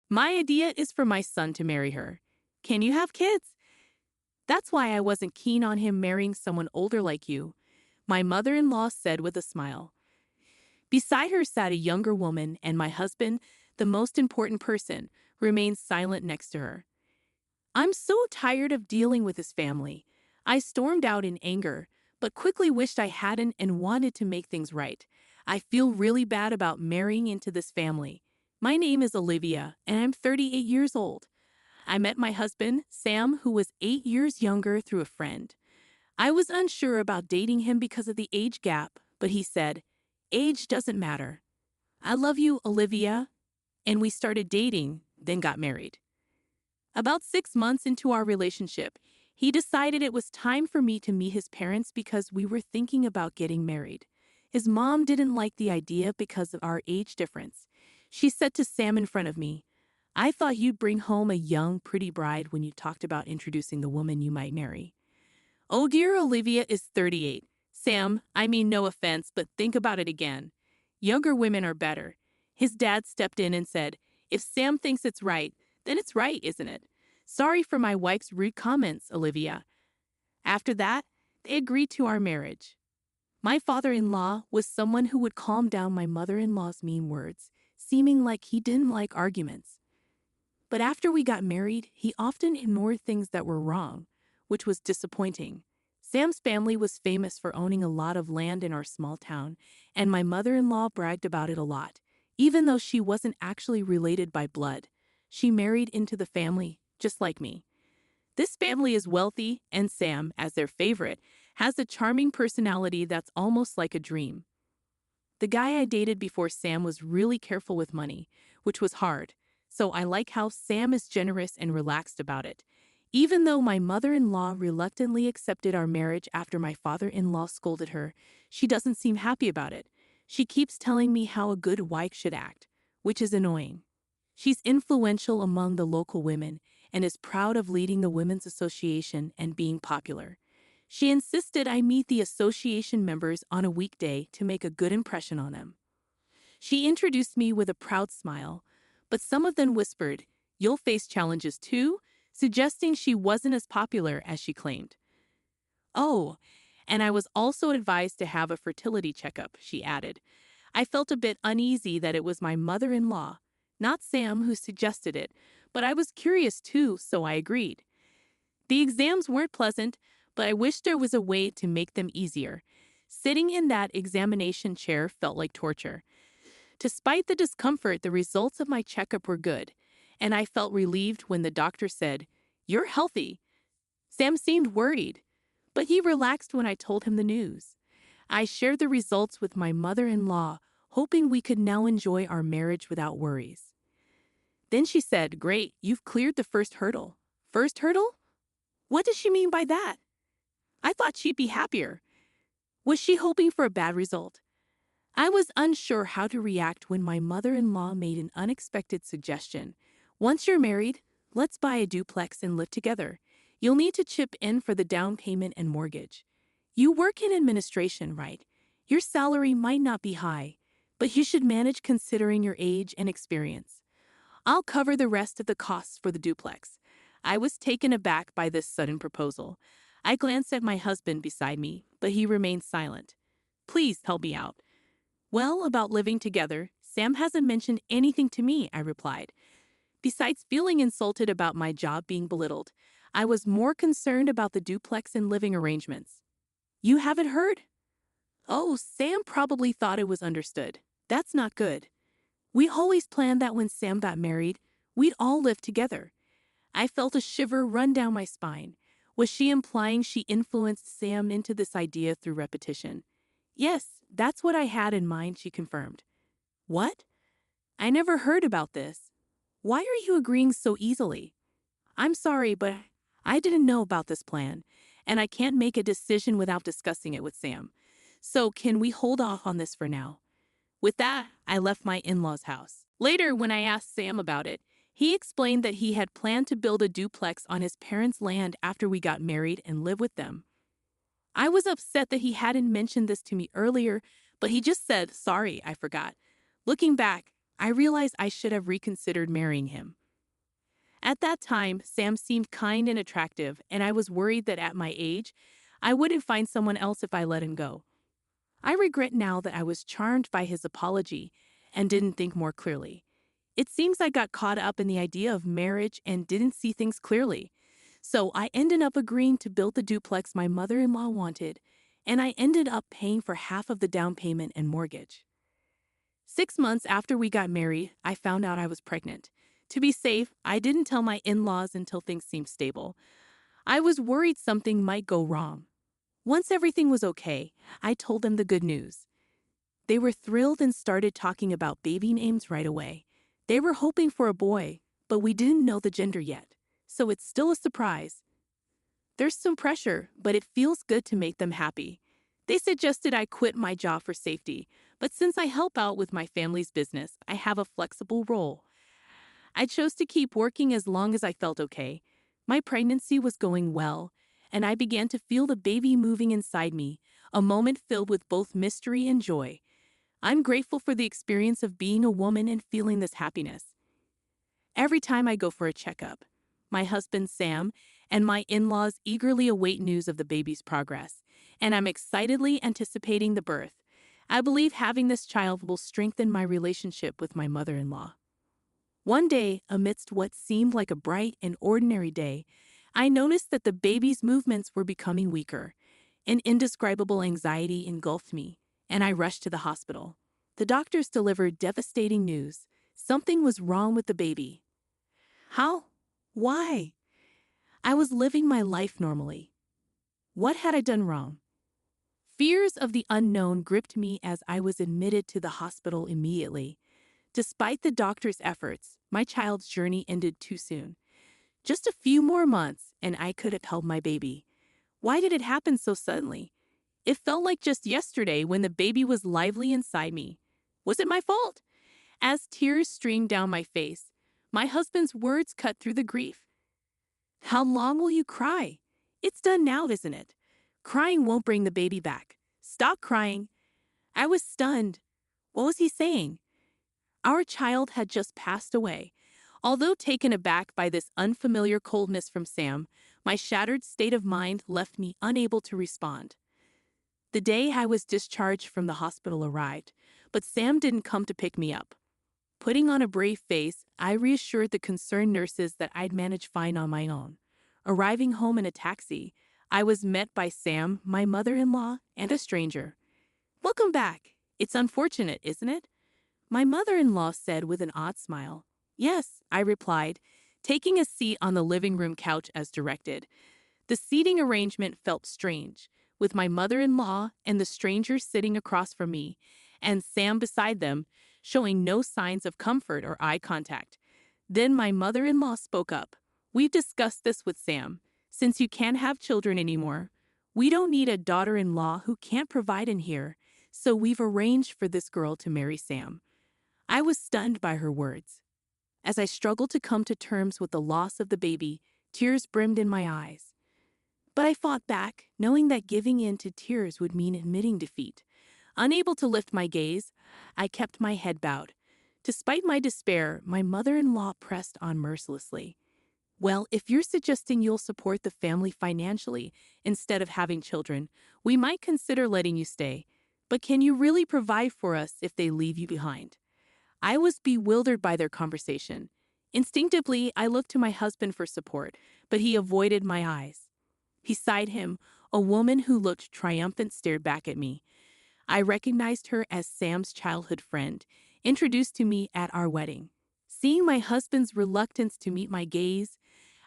My idea is for my son to marry her. Can you have kids? That's why I wasn't keen on him marrying someone older like you, my mother-in-law said with a smile. Beside her sat a younger woman, and my husband, the most important person, remained silent next to her. I'm so tired of dealing with his family. I stormed out in anger, but quickly wished I hadn't and wanted to make things right. I feel really bad about marrying into this family. My name is Olivia, and I'm 38 years old. I met my husband, Sam, who was 8 years younger, through a friend. I was unsure about dating him because of the age gap, but he said, "Age doesn't matter. I love you, Olivia." And we started dating, then got married. About 6 months into our relationship, he decided it was time for me to meet his parents because we were thinking about getting married. His mom didn't like the idea because of our age difference. She said to Sam in front of me, "I thought you'd bring home a young, pretty bride when you talked about introducing the woman you might marry." Oh dear, Olivia is 38. Sam, I mean no offense, but think about it again. Younger women are better. His dad stepped in and said, "If Sam thinks it's right, then it's right, isn't it? Sorry for my wife's rude comments, Olivia." After that, they agreed to our marriage. My father-in-law was someone who would calm down my mother-in-law's mean words, seeming like he didn't like arguments. But after we got married, he often ignored things that were wrong, which was disappointing. Sam's family was famous for owning a lot of land in our small town, and my mother-in-law bragged about it a lot. Even though she wasn't actually related by blood, she married into the family, just like me. This family is wealthy, and Sam, as their favorite, has a charming personality that's almost like a dream. The guy I dated before Sam was really careful with money, which was hard, so I like how Sam is generous and relaxed about it. Even though my mother-in-law reluctantly accepted our marriage after my father-in-law scolded her, she doesn't seem happy about it. She keeps telling me how a good wife should act, which is annoying. She's influential among the local women and is proud of leading the Women's Association and being popular. She insisted I meet the association members on a weekday to make a good impression on them. She introduced me with a proud smile, but some of them whispered, "You'll face challenges too," suggesting she wasn't as popular as she claimed. "Oh, and I was also advised to have a fertility checkup," she added. I felt a bit uneasy that it was my mother-in-law, not Sam, who suggested it, but I was curious too, so I agreed. The exams weren't pleasant, but I wished there was a way to make them easier. Sitting in that examination chair felt like torture. Despite the discomfort, the results of my checkup were good, and I felt relieved when the doctor said, "You're healthy." Sam seemed worried, but he relaxed when I told him the news. I shared the results with my mother-in-law, hoping we could now enjoy our marriage without worries. Then she said, "Great, you've cleared the first hurdle." First hurdle? What does she mean by that? I thought she'd be happier. Was she hoping for a bad result? I was unsure how to react when my mother-in-law made an unexpected suggestion. "Once you're married, let's buy a duplex and live together. You'll need to chip in for the down payment and mortgage. You work in administration, right? Your salary might not be high, but you should manage considering your age and experience. I'll cover the rest of the costs for the duplex." I was taken aback by this sudden proposal. I glanced at my husband beside me, but he remained silent. "Please help me out." "Well, about living together, Sam hasn't mentioned anything to me," I replied. Besides feeling insulted about my job being belittled, I was more concerned about the duplex and living arrangements. "You haven't heard?" "Oh, Sam probably thought it was understood. That's not good. We always planned that when Sam got married, we'd all live together." I felt a shiver run down my spine. Was she implying she influenced Sam into this idea through repetition? "Yes, that's what I had in mind," she confirmed. "What? I never heard about this. Why are you agreeing so easily?" "I'm sorry, but I didn't know about this plan, and I can't make a decision without discussing it with Sam. So can we hold off on this for now?" With that, I left my in-laws' house. Later, when I asked Sam about it, he explained that he had planned to build a duplex on his parents' land after we got married and live with them. I was upset that he hadn't mentioned this to me earlier, but he just said, "Sorry, I forgot." Looking back, I realized I should have reconsidered marrying him. At that time, Sam seemed kind and attractive, and I was worried that at my age, I wouldn't find someone else if I let him go. I regret now that I was charmed by his apology and didn't think more clearly. It seems I got caught up in the idea of marriage and didn't see things clearly. So I ended up agreeing to build the duplex my mother-in-law wanted, and I ended up paying for half of the down payment and mortgage. 6 months after we got married, I found out I was pregnant. To be safe, I didn't tell my in-laws until things seemed stable. I was worried something might go wrong. Once everything was okay, I told them the good news. They were thrilled and started talking about baby names right away. They were hoping for a boy, but we didn't know the gender yet, so it's still a surprise. There's some pressure, but it feels good to make them happy. They suggested I quit my job for safety, but since I help out with my family's business, I have a flexible role. I chose to keep working as long as I felt okay. My pregnancy was going well, and I began to feel the baby moving inside me, a moment filled with both mystery and joy. I'm grateful for the experience of being a woman and feeling this happiness. Every time I go for a checkup, my husband Sam and my in-laws eagerly await news of the baby's progress, and I'm excitedly anticipating the birth. I believe having this child will strengthen my relationship with my mother-in-law. One day, amidst what seemed like a bright and ordinary day, I noticed that the baby's movements were becoming weaker. An indescribable anxiety engulfed me, and I rushed to the hospital. The doctors delivered devastating news. Something was wrong with the baby. How? Why? I was living my life normally. What had I done wrong? Fears of the unknown gripped me as I was admitted to the hospital immediately. Despite the doctor's efforts, my child's journey ended too soon. Just a few more months, and I could have held my baby. Why did it happen so suddenly? It felt like just yesterday when the baby was lively inside me. Was it my fault? As tears streamed down my face, my husband's words cut through the grief. How long will you cry? It's done now, isn't it? Crying won't bring the baby back. Stop crying. I was stunned. What was he saying? Our child had just passed away. Although taken aback by this unfamiliar coldness from Sam, my shattered state of mind left me unable to respond. The day I was discharged from the hospital arrived, but Sam didn't come to pick me up. Putting on a brave face, I reassured the concerned nurses that I'd manage fine on my own. Arriving home in a taxi, I was met by Sam, my mother-in-law, and a stranger. "Welcome back. It's unfortunate, isn't it?" My mother-in-law said with an odd smile. "Yes," I replied, taking a seat on the living room couch as directed. The seating arrangement felt strange, with my mother-in-law and the stranger sitting across from me, and Sam beside them, showing no signs of comfort or eye contact. Then my mother-in-law spoke up. "We've discussed this with Sam. Since you can't have children anymore, we don't need a daughter-in-law who can't provide in here, so we've arranged for this girl to marry Sam." I was stunned by her words. As I struggled to come to terms with the loss of the baby, tears brimmed in my eyes. But I fought back, knowing that giving in to tears would mean admitting defeat. Unable to lift my gaze, I kept my head bowed. Despite my despair, my mother-in-law pressed on mercilessly. "Well, if you're suggesting you'll support the family financially instead of having children, we might consider letting you stay. But can you really provide for us if they leave you behind?" I was bewildered by their conversation. Instinctively, I looked to my husband for support, but he avoided my eyes. Beside him, a woman who looked triumphant stared back at me. I recognized her as Sam's childhood friend, introduced to me at our wedding. Seeing my husband's reluctance to meet my gaze,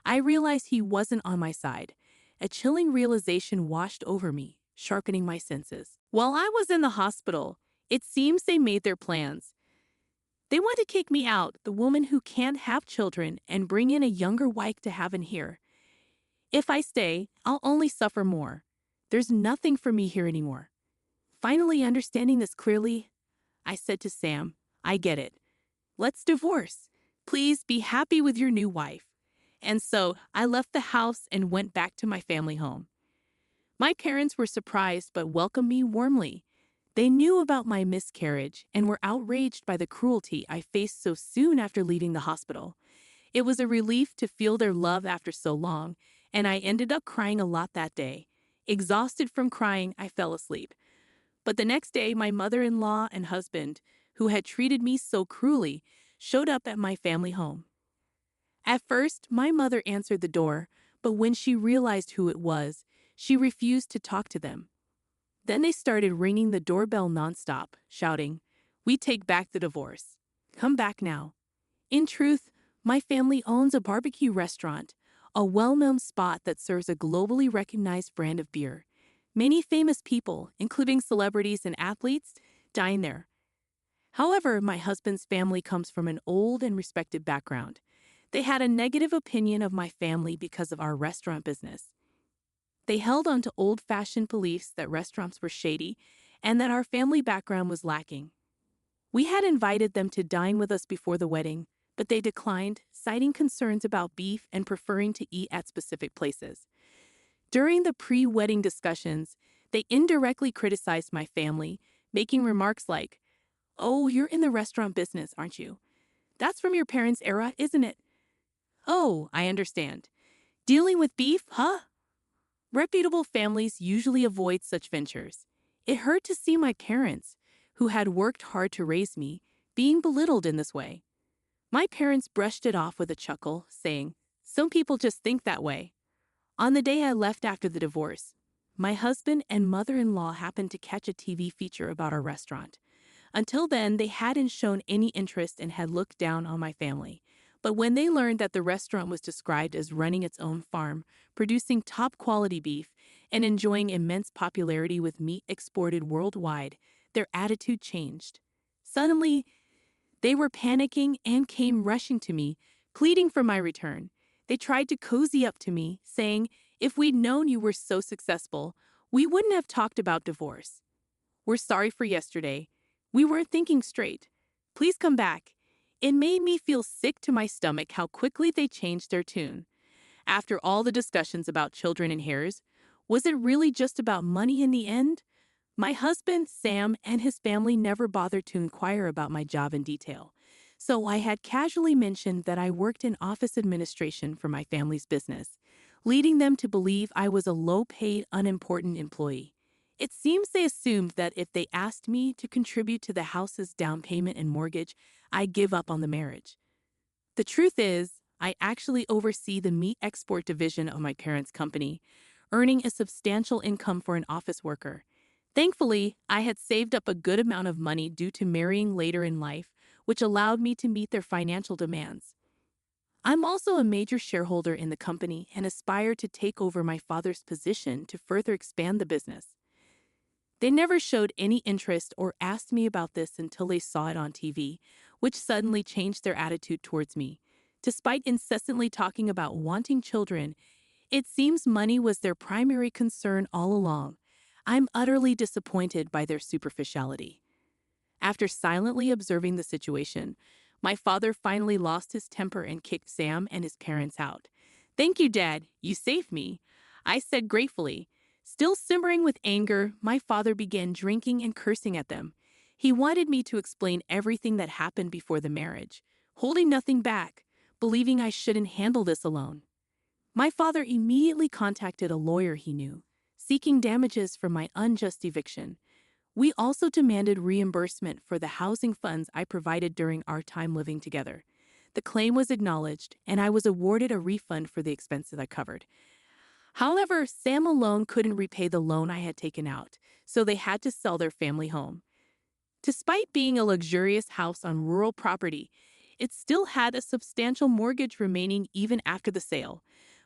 I realized he wasn't on my side. A chilling realization washed over me, sharpening my senses. While I was in the hospital, it seems they made their plans. They want to kick me out, the woman who can't have children, and bring in a younger wife to have in here. If I stay, I'll only suffer more. There's nothing for me here anymore. Finally understanding this clearly, I said to Sam, "I get it. Let's divorce. Please be happy with your new wife." And so I left the house and went back to my family home. My parents were surprised but welcomed me warmly. They knew about my miscarriage and were outraged by the cruelty I faced so soon after leaving the hospital. It was a relief to feel their love after so long, and I ended up crying a lot that day. Exhausted from crying, I fell asleep. But the next day, my mother-in-law and husband, who had treated me so cruelly, showed up at my family home. At first, my mother answered the door, but when she realized who it was, she refused to talk to them. Then they started ringing the doorbell nonstop, shouting, "We take back the divorce. Come back now." In truth, my family owns a barbecue restaurant, a well-known spot that serves a globally recognized brand of beer. Many famous people, including celebrities and athletes, dine there. However, my husband's family comes from an old and respected background. They had a negative opinion of my family because of our restaurant business. They held on to old-fashioned beliefs that restaurants were shady and that our family background was lacking. We had invited them to dine with us before the wedding, but they declined, citing concerns about beef and preferring to eat at specific places. During the pre-wedding discussions, they indirectly criticized my family, making remarks like, "Oh, you're in the restaurant business, aren't you? That's from your parents' era, isn't it? Oh, I understand. Dealing with beef, huh?" Reputable families usually avoid such ventures. It hurt to see my parents, who had worked hard to raise me, being belittled in this way. My parents brushed it off with a chuckle, saying, "Some people just think that way." On the day I left after the divorce, my husband and mother-in-law happened to catch a TV feature about our restaurant. Until then, they hadn't shown any interest and had looked down on my family. But when they learned that the restaurant was described as running its own farm, producing top-quality beef, and enjoying immense popularity with meat exported worldwide, their attitude changed. Suddenly, they were panicking and came rushing to me, pleading for my return. They tried to cozy up to me, saying, "If we'd known you were so successful, we wouldn't have talked about divorce. We're sorry for yesterday. We weren't thinking straight. Please come back." It made me feel sick to my stomach how quickly they changed their tune. After all the discussions about children and heirs, was it really just about money in the end? My husband, Sam, and his family never bothered to inquire about my job in detail. So I had casually mentioned that I worked in office administration for my family's business, leading them to believe I was a low-paid, unimportant employee. It seems they assumed that if they asked me to contribute to the house's down payment and mortgage, I'd give up on the marriage. The truth is, I actually oversee the meat export division of my parents' company, earning a substantial income for an office worker. Thankfully, I had saved up a good amount of money due to marrying later in life, which allowed me to meet their financial demands. I'm also a major shareholder in the company and aspire to take over my father's position to further expand the business. They never showed any interest or asked me about this until they saw it on TV, which suddenly changed their attitude towards me. Despite incessantly talking about wanting children, it seems money was their primary concern all along. I'm utterly disappointed by their superficiality. After silently observing the situation, my father finally lost his temper and kicked Sam and his parents out. "Thank you, Dad. You saved me," I said gratefully. Still simmering with anger, my father began drinking and cursing at them. He wanted me to explain everything that happened before the marriage, holding nothing back, believing I shouldn't handle this alone. My father immediately contacted a lawyer he knew, seeking damages for my unjust eviction. We also demanded reimbursement for the housing funds I provided during our time living together. The claim was acknowledged, and I was awarded a refund for the expenses I covered. However, Sam alone couldn't repay the loan I had taken out, so they had to sell their family home. Despite being a luxurious house on rural property, it still had a substantial mortgage remaining even after the sale.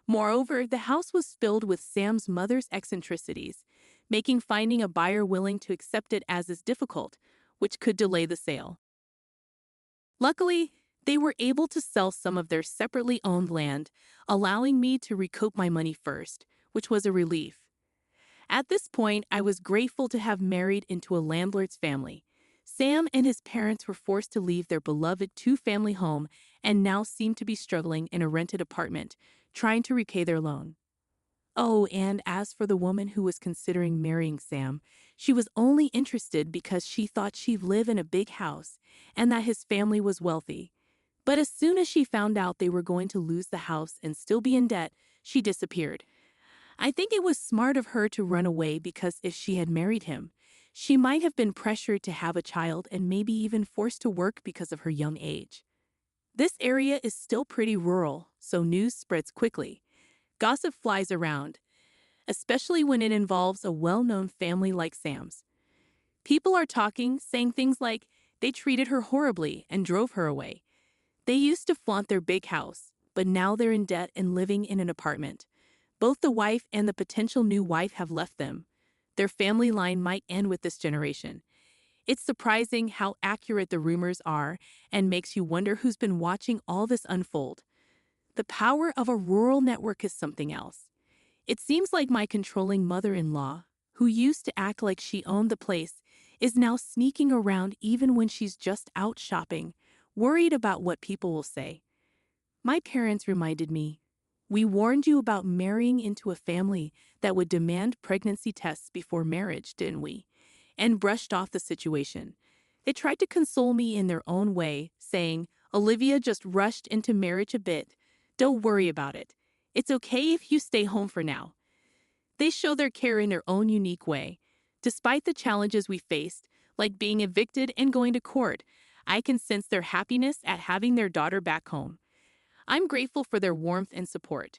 Moreover, the house was filled with Sam's mother's eccentricities, making finding a buyer willing to accept it as difficult, which could delay the sale. Luckily, they were able to sell some of their separately owned land, allowing me to recoup my money first, which was a relief. At this point, I was grateful to have married into a landlord's family. Sam and his parents were forced to leave their beloved two-family home and now seemed to be struggling in a rented apartment, trying to repay their loan. Oh, and as for the woman who was considering marrying Sam, she was only interested because she thought she'd live in a big house and that his family was wealthy. But as soon as she found out they were going to lose the house and still be in debt, she disappeared. I think it was smart of her to run away because if she had married him, she might have been pressured to have a child and maybe even forced to work because of her young age. This area is still pretty rural, so news spreads quickly. Gossip flies around, especially when it involves a well-known family like Sam's. People are talking, saying things like they treated her horribly and drove her away. They used to flaunt their big house, but now they're in debt and living in an apartment. Both the wife and the potential new wife have left them. Their family line might end with this generation. It's surprising how accurate the rumors are and makes you wonder who's been watching all this unfold. The power of a rural network is something else. It seems like my controlling mother-in-law, who used to act like she owned the place, is now sneaking around even when she's just out shopping, worried about what people will say. My parents reminded me, we warned you about marrying into a family that would demand pregnancy tests before marriage, didn't we? And brushed off the situation. They tried to console me in their own way, saying, Olivia just rushed into marriage a bit. Don't worry about it. It's okay if you stay home for now. They show their care in their own unique way. Despite the challenges we faced, like being evicted and going to court, I can sense their happiness at having their daughter back home. I'm grateful for their warmth and support.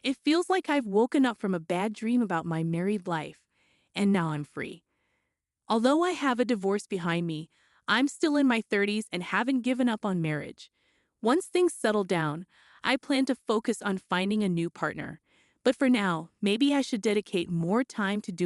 It feels like I've woken up from a bad dream about my married life, and now I'm free. Although I have a divorce behind me, I'm still in my 30s and haven't given up on marriage. Once things settle down, I plan to focus on finding a new partner. But for now, maybe I should dedicate more time to doing